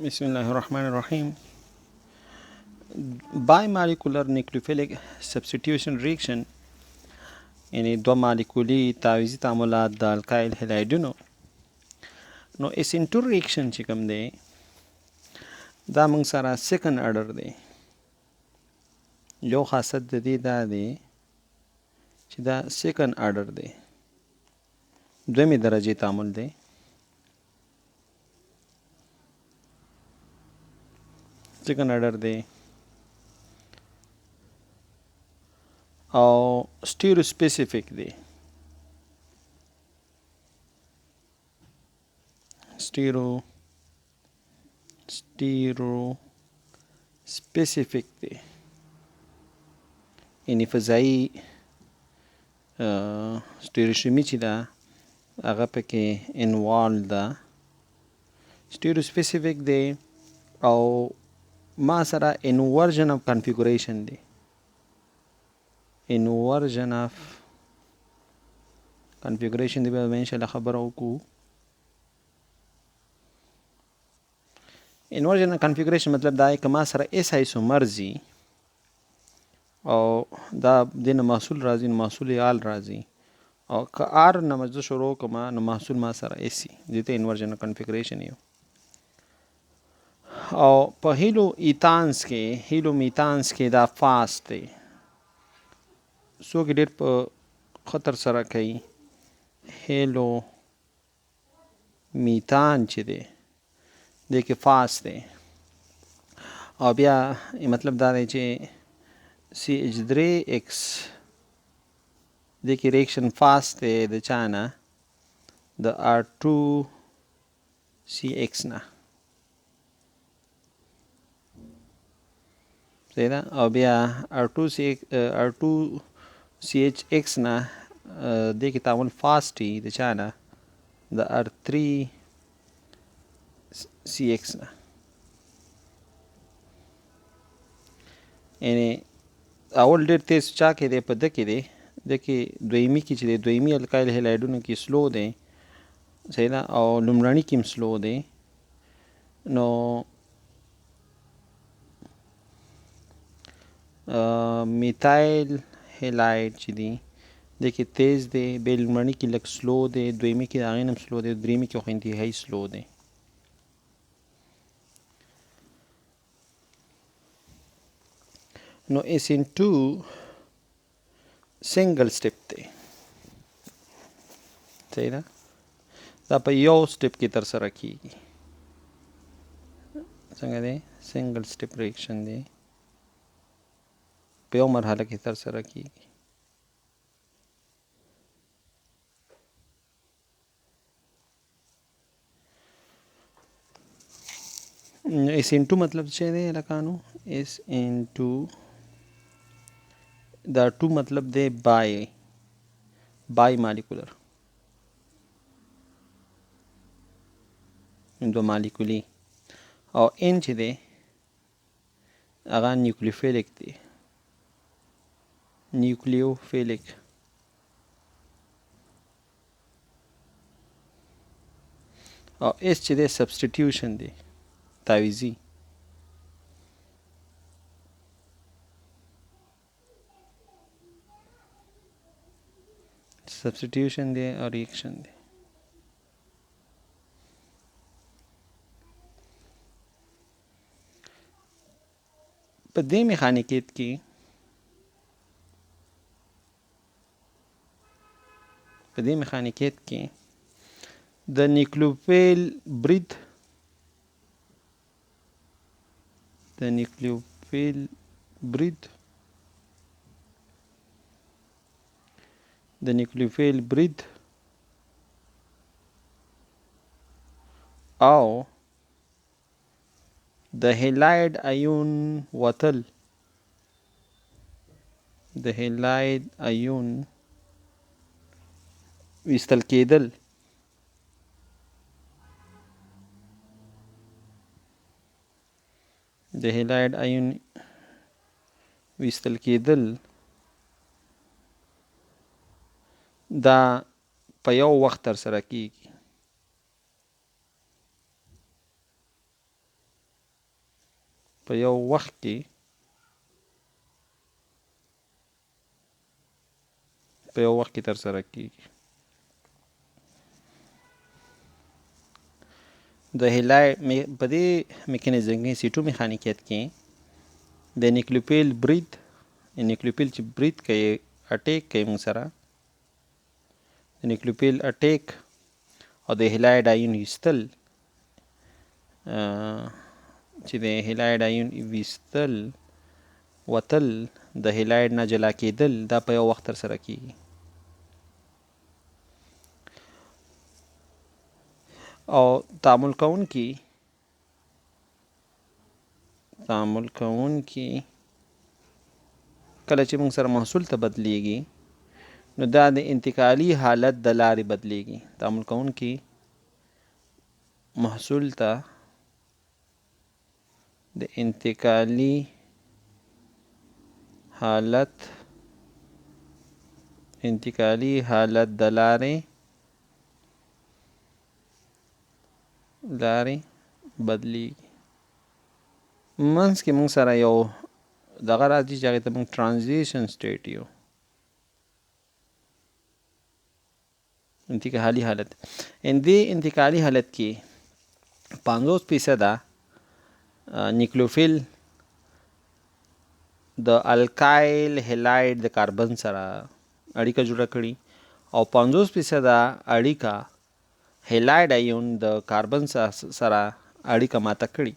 بسم الله الرحمن الرحیم. بایمالیکولر نیوکلیوفیلیک سبستیټیوشن ریاکشن یعنی دو مالیکولي تعویضي تعاملات د الکایل هلایډونو نو اسینټو ریاکشن چې کوم دی دا موږ سره سیکنډ آرډر دی. یو خاصیت د دې دا دی چې دا سیکنډ آرډر دی، دویمې درجې تعامل دی. سیکنډ آرډر دی او سټیریو سپیسیفیک دی. سټیریو سپیسیفیک دی یعنی فضایي سټیریوشیمي چې ده هغه پکې انوالو ده. سټیریو سپیسیفیک دی او ما سره انورژن اف کنفیګوریشن دی. انورژن اف کنفیګوریشن دی به انشاءالله خبره وکړو. انورژن اف کنفیګوریشن مطلب دا دی که ما سره اس آیسومر ځي او دا دینه محصول راځي نو محصول آل راځي، او که آر نه زه شروع کوم نو محصول ما سره ایسي، دې ته انورژن اف کنفیګوریشن یو. او په هیلو میتانس کې دا فاست دی. څوک ډېر په خطر سره کوي هیلو میتان چې دی دې کې فاست دی. او بیا مطلب دا دی چې CH3X دې کې ریاکشن فاست دی د چا نه؟ د R2CX نه. صحیح ده. او بیا R2CHX نه دې کې تعامل فاست وي د چا نه؟ د R3CX نه. یعنی اول ډېر تیز چا کې دی؟ په ده کې دی. ده کې دویمي کې چې دی دویمي الکایل هلایډونو کې سلو دی. صحیح ده. او لومړني کې هم سلو دی. نو میتایل هلایډ چې دی د کې تیز دی، بیا لومړني کې لږ سلو دی، دویمي کې د هغې نه هم سلو دی، درېیمي کې خو انتهایي سلو دی. نو SN2 سنگل سټپ دی. صحیح ده. دا په یو سټپ کې ترسره کیږي. څنګه دی؟ سنگل سټپ ریاکشن دی، په یو مرحله کې ترسره کیږي. SN2 مطلب څه دی لکانو؟ SN2 دا 2 مطلب دی بای مالیکولر، دو مالیکولی. او ان چې دی هغه نیوکلیوفیلیک دی. نیوکلیوفیلیک او اس چې دی سبسټیټیوشن دی، تعویضي. سبسټیټیوشن دی او ریاکشن دی. په دې میخانیکیت کې د نیوکلیوفیل برید او د هیلاید ایون وتل، د هیلاید ایون ویستل کېدل، د هیلاید ایون ویستل کېدل دا په یو وخت ترسره کیږي. په یو وخت کې ترسره کیږي. د هلایډ په دې میکانیزم کې C2 میخانیکیت کې د نیوکلیوفیل برید نیوکلیوفیل چې برید کوي اټیک کوي موږ سره د نیوکلیوفیل اټیک او د هلایډ آیون ایستل چې د هلایډ آیون ویستل وتل د هلایډ نه جلا کېدل دا په یو وخت ترسره کیږي. او تعامل کوونکي کله چې موږ سره محصول ته بدلیږي نو دا د انتقالي حالت د لارې بدلیږي. تعامل کوونکي محصول ته د انتقالي حالت د لارې بدلیږي. منځ کې موږ سره یو دغه راځي چې هغې ته موږ ټرانزیشن سټیټ یو انتقالي حالت. دې انتقالي حالت کې 50% نیوکلیوفیل د الکایل هلایډ د کاربن سره اړیکه جوړه کړي او 50% اړیکه هلایډ ایون د کاربن سره اړیکه ماته کړي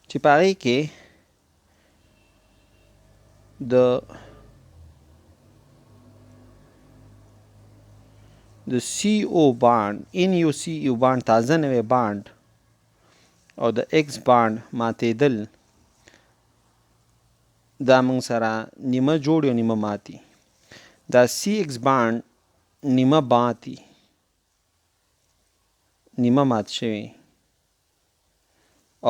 چې په هغې کې د CO بانډ NuCO بانډ تازه نوی بانډ او د X بانډ ماتېدل دا موږ سره نیمه جوړ او نیمه ماتي. دا CX بانډ نیمه مات شوی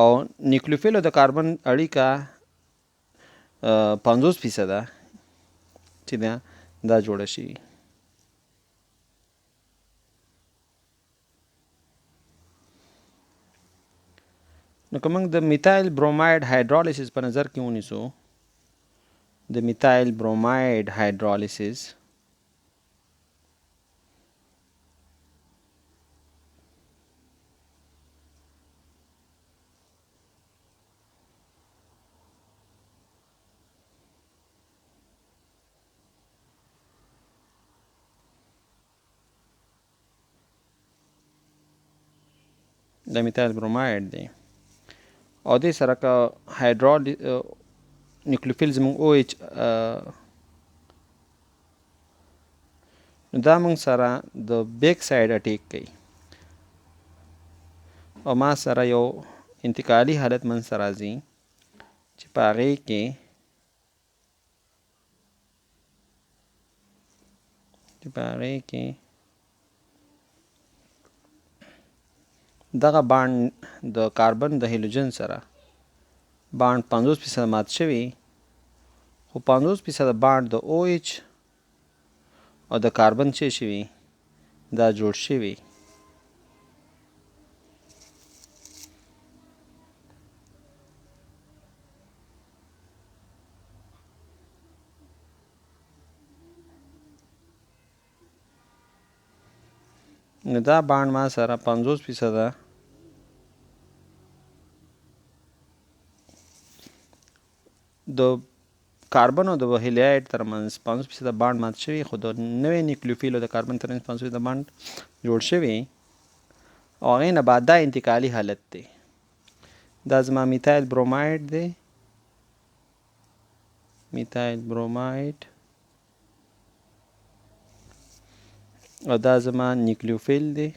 او نیوکلیوفیل او د کاربن اړیکه 50% چې دا جوړه شي. نو که موږ د میتایل بروماید هایدرالیسیس په نظر کې ونیسو د میتایل بروماید هایدرالیسیس د میتایل بروماید دی او دې سره که نیوکلیوفیل زموږ OH نو دا موږ سره د بیک سایډ اټیک کوي او ما سره یو انتقالي حالت منځ ته راځي چې په هغې کې دغه بانډ د کاربن د هیلوجن سره بانډ 50% مات شوی خو 50% بانډ د OH او د کاربن چې شوي دا جوړ شوي. نو دا بانډ ما سره 50% د کاربن او د هلایډ ترمنځ 50% بانډ مات شوی خو د نوی نیوکلیوفیل او د کاربن ترمنځ 50% بانډ جوړ شوی او هغې نه بعد دا انتقالي حالت دی. دا زما میتایل بروماید دی او دا زما نیوکلیوفیل دی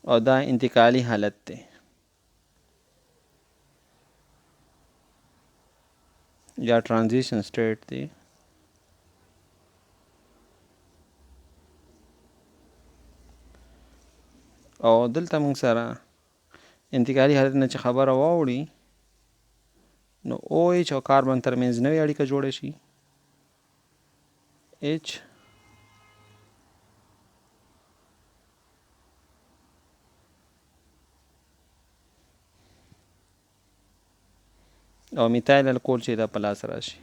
او دا انتقالي حالت دی یا ټرانزیشن سټیټ دی. او دلته موږ سره انتقالي حالت نه چې خبره واوړي نو OH او کاربن ترمنځ نوې اړیکه جوړه شي H او میتایل الکول چې دا په لاس راشي.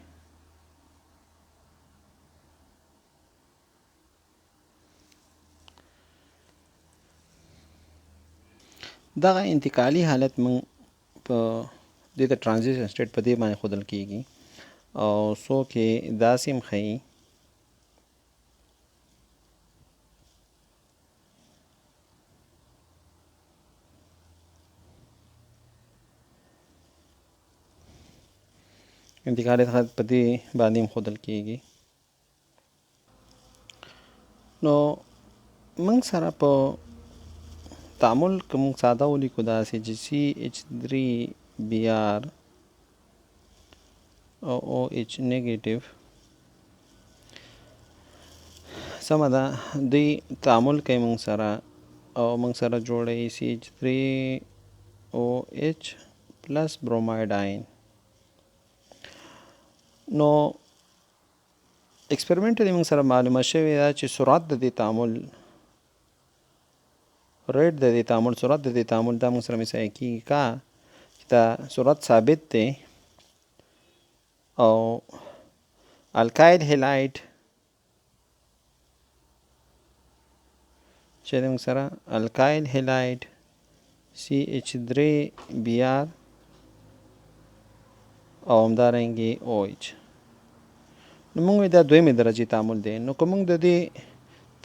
دغه انتقالي حالت موږ په دې ته ترانزیشن سټیټ په دې باندې ښودل کېږي او څوک یې داسې هم ښیي انتقالي حالت په دې باندې هم ښودل کېږي. نو موږ سره په تعامل که موږ ساده ولیکو داسې چې CH3Br او OH نیګیټیو سمه ده دوی تعامل کوي موږ سره او موږ سره جوړوي CH3OH پلس بروماید آین. نو ایکسپریمنټلی موږ سره معلومه شوې ده چې سرعت د دې تعامل ریټ د دې تعامل سرعت د دې تعامل دا موږ سره مثال کېږي که چې دا سرعت ثابت دی او الکایل هیلاید چې موږ سره الکایل هیلاید CH3Br او همدارنګه OH. نو موږ دا دویمې درجې تعامل دی. نو که موږ د دې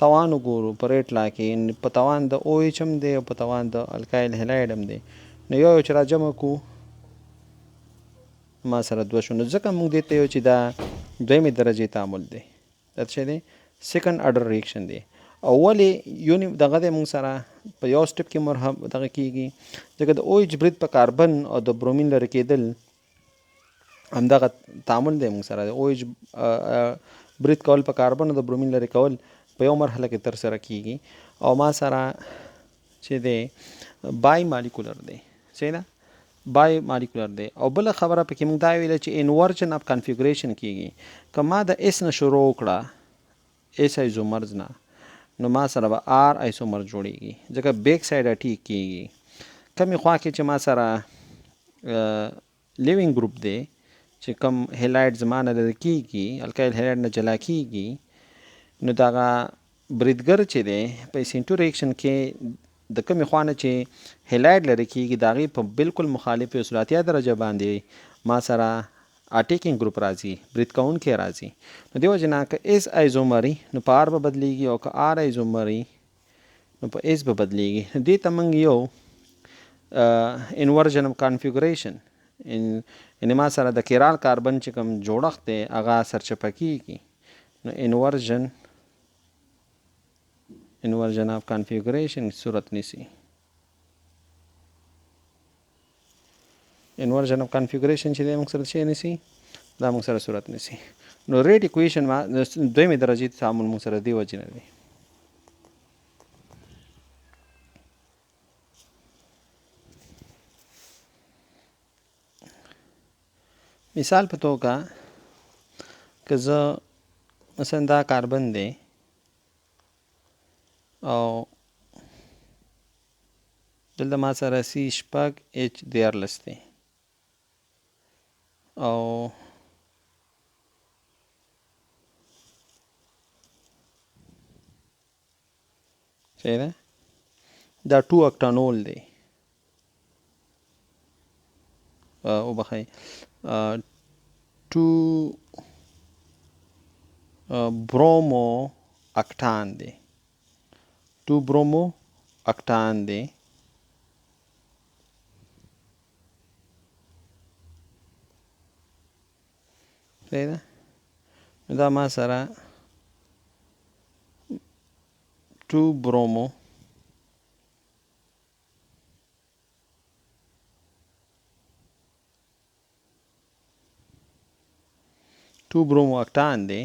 توان وګورو په ریټ لا کې په توان د OH هم دی او په توان د الکایل هیلاید هم دی نو یو چې را جمع کو ما سره دوه شو. نو ځکه موږ دې ته یو چې دا دویمې درجې تعامل دی دا څه دی سیکنډ اډر ریاکشن دی. او ولې یونی دغه د موږ سره په یو سټپ کې مرحب دغه کېږي ځکه د OH برید په کاربن او د برومین لرې کېدل همدغه تعامل دی موږ سره د OH برید کول په کاربن او د برومین لرې کول په یو مرحله کې تر سره کېږي او ما سره چې دی بای مالیکولر دی صحیح ده بای مالیکولر دی. او بله خبره پکې موږ دا ویله چې انورژن اف کنفیګریشن کېږي که ما د اس نه شروع وکړه اس ایزومرز نه نو ما سره به آر ایسومر جوړیږي ځکه بیک سایډ اټیک کېږي. کمې خوا کې چې ما سره لیوینګ ګروپ دی چې کم هیلاید زما نه لرې کېږي الکایل هیلاید نه جلا کېږي نو دغه بریدګر چې دی په سینټو ریاکشن کې د کمې خوا نه چې هیلاید لرې کېږي د هغې په بالکل مخالف صورتیا درجه باندې ما سره اټیکینګ ګروپ راځي برید کوونکی راځي. نو دې وجې نه که اس ایزومري نو په آر به بدلیږي او که آر ایزومري نو په اس به بدلیږي. دې ته موږ یو انورژن اف کنفیګریشن یعنې ما سره د کیرال کاربن چې کوم جوړښت دی هغه سرچپه کېږي نو انورژن اف کنفیګریشن صورت نیسي. انورژن اف کنفیګریشن چې دی موږ سره څه نیسي دا موږ سره صورت نیسي. نو ریټ اکویشن دویمې درجې تعامل موږ سره دې وجې نه دی. مثال په توګه که زه مثلا دا کاربن دی او دلته ما سره C6H14 دی او صحیح ده دا 2 اکټانول دی او بخی 2 برومو اکټان دی 2 برومو اکټان دی صحیح ده نو دا ما سره 2 برومو اکټان دی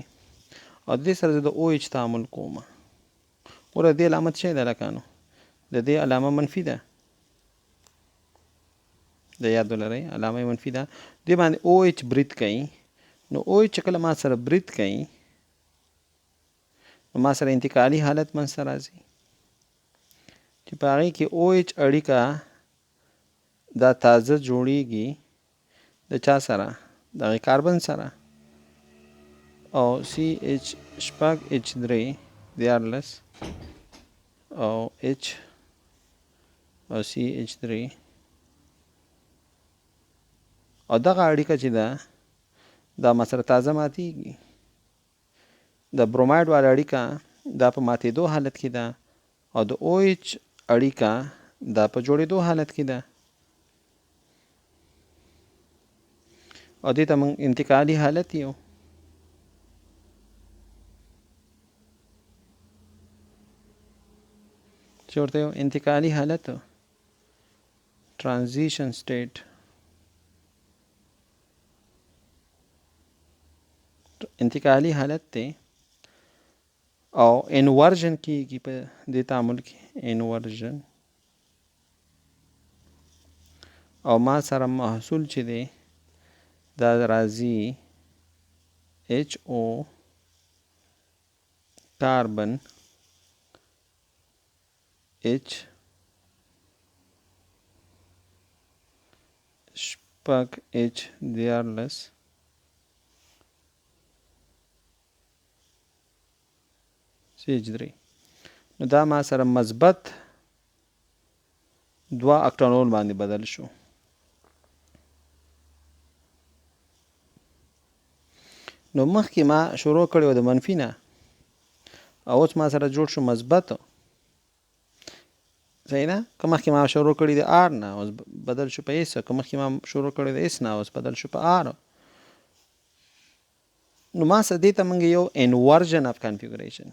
او دې سره د OH تعامل کوم ګوره دې علامت څه ده لکانو د دې علامه منفي ده د یاد ولرئ علامه منفي ده دې باندې OH برید کوي نو OH چې کله ما سره برید کوي نو ما سره انتقالي حالت منځته راځي چې په هغې کې OH اړیکه دا تازه جوړیږي د چا سره دغه کاربن سره او CH شپږ H3 دیارلس او H او CH3 او دغه اړیکه چې ده دا ما سره تازه ماتېږي. د بروماید والا اړیکه دا په ماتېدو حالت کې ده او د OH اړیکه دا په جوړېدو حالت کې ده او دې ته موږ انتقالي حالت یو. چې ورته یو انتقالي حالت ترانزیشن سټیټ انتقالي حالت دی او انورژن کېږي په دې تعامل کې انورژن او ما سره محصول چې دی دا راځي HO کاربن H شپږ H دیارلس CH3 نو دا ما سره مثبت 2 اکټانول باندې بدل شو. نو مخکې ما شروع کړی و د منفي نه او اوس ما سره جوړ شو مثبت. صحیح ده؟ که مخکې ما شروع کړی د R نه اوس بدل شو په S، که مخکې ما شروع کړی د S نه اوس بدل شو په R. نو ما سره دې ته موږ یو انورژن اف کنفیګریشن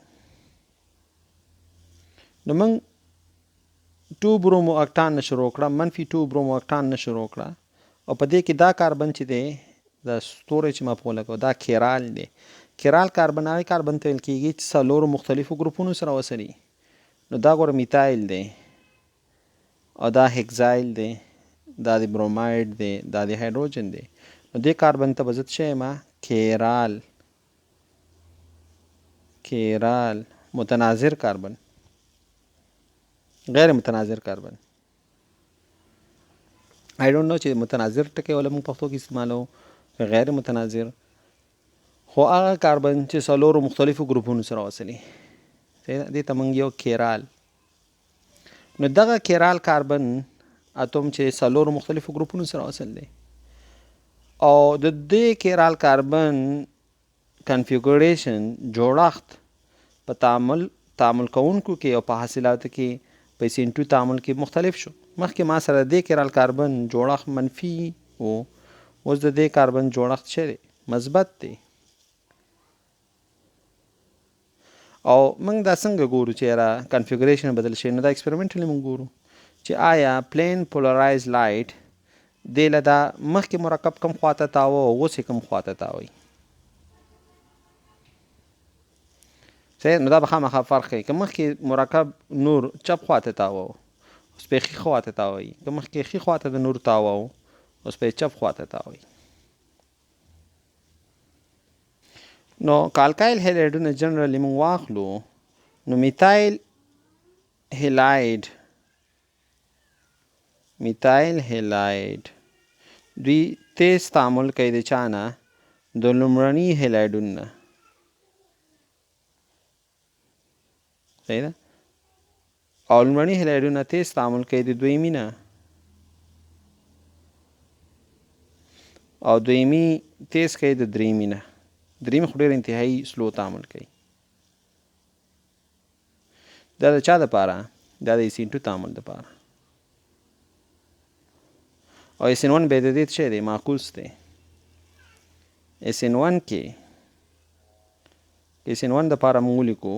نو موږ 2 برومو اکټان نه شروع کړه منفي 2 برومو اکټان نه شروع کړه او په دې کې دا کاربن چې دی دا ستوری چې ما په لګو دا کیرال دی. کیرال کاربن هغه کاربن ته ویل کېږي چې څلورو مختلفو ګروپونو سره وسري. نو دا ګوره میتایل دی او دا هیکزایل دی دا د بروماید دی دا د هایدروجن دی. نو دې کاربن ته به زه څه شیم کیرال متناظر کاربن غیر متناظر کاربن. آی ډونټ نو چې متناظر ټکی ولا موږ پښتو کې استعمالو غیر متناظر خو هغه کاربن چې څلورو مختلفو ګروپونو سره وصلي دې ته موږ یو کیرال. نو دغه کیرال کاربن اتوم چې څلورو مختلفو ګروپونو سره وصل دی او د دې کیرال کاربن کنفیګوریشن جوړښت په تعامل کوونکو کې او په حاصلاتو کې په SN2 تعامل کې مختلف شو. مخکې ما سره د کیرال کاربن جوړښت منفي و اوس د دې کاربن جوړښت څه دی مثبت دی. او موږ دا څنګه ګورو چې یاره کنفیګریشن بدل شي. نو دا ایکسپریمنټلی موږ ګورو چې آیا پلین پولرایز لایټ دې له دا مخکې مرکب کم خواته تاوه او اوس یې کم خواته تاوي. نو دا به خامخا فرق کوي. که مخکې مرکب نور چپ خواته تاوه اوس په ښي خواته تاوي، که مخکې ښي خواته د نور تاوه اوس په چپ خواته تاوي. نو کالکایل هیلایډونه جنرالي موږ واخلو نو میتایل هیلایډ دوی تیز تعامل کوي د چا نه د لومړني هیلایډون نه. صحیح ده؟ او لومړني هیلایډونه تیز تعامل کوي د دویمي نه او دویمي تیز کوي د دریمي نه. دریم خو ډېر انتهایی سلو تعامل کوي. دا د چا دپاره؟ دا د SN2 تعامل دپاره. او SN1 بیا د دې څه دی معکوس دی. SN1 کې SN1 دپاره موږ ولیکو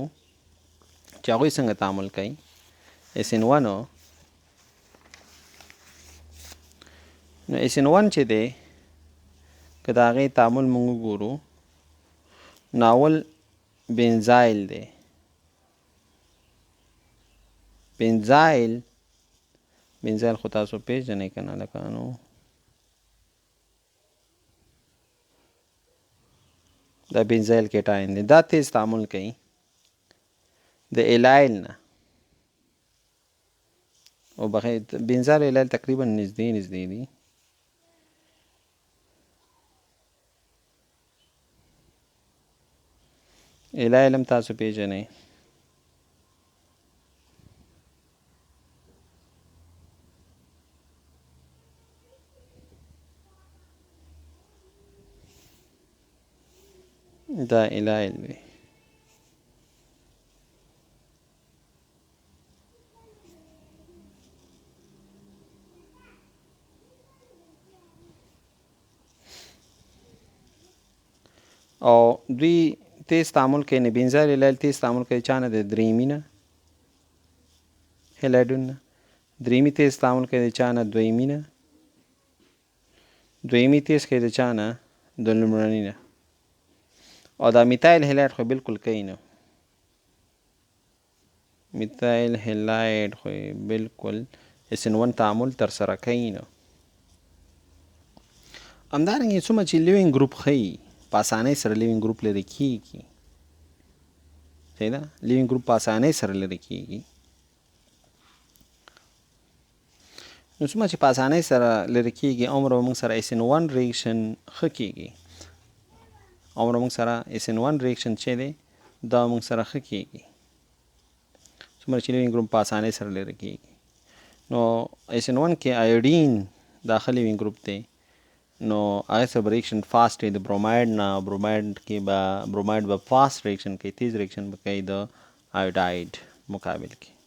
چې هغوی څنګه تعامل کوي. SN1 نو SN1 چې دی که د هغې تعامل موږ وګورو ناول بنزایل دی. بنزایل خو تاسو پیژنئ که نه لکانو دا بنزایل کیټاین دی. دا تیز تعامل کوي د ایلایل نه او بنزایل ایلایل تقریبا نږدې دي اله علم تاسو پیژنئ. دا اله علم دی. او دوی تیز تعامل کوي، نه بنزایل الایل تیز تعامل کوي چا نه د دریمي نه، هلایډون نه. دریمي تیز تعامل کوي د چا نه، دویمي نه. دویمي تیز کوي د چا نه، د لومړني نه. او دا میتایل هلایډ خو بالکل کوي نه. میتایل هلایډ خو بالکل SN1 تعامل ترسره کوي نه. همدارنګه څومره چې لیوینګ ګروپ ښیي په اسانۍ سره لیوینګ ګروپ لرې کېږي. صحیح ده؟ لیوینګ ګروپ په اسانۍ سره لرې کېږي. نو څومره چې په اسانۍ سره لرې کېږي عمره به موږ سره SN1 ریکشن ښه کېږي. عمره موږ سره SN1 ریکشن چې دی دا موږ سره ښه کېږي. څومره چې لیوینګ ګروپ په اسانۍ سره لرې کېږي. نو SN1 کې آیوډین دا ښه لیوینګ ګروپ دی. نو هغه سره به ریکشن فاسټ وي د بروماید نه. بروماید به فاسټ ریکشن کوي، تیز ریکشن به کوي د آیوډاید مقابل کې.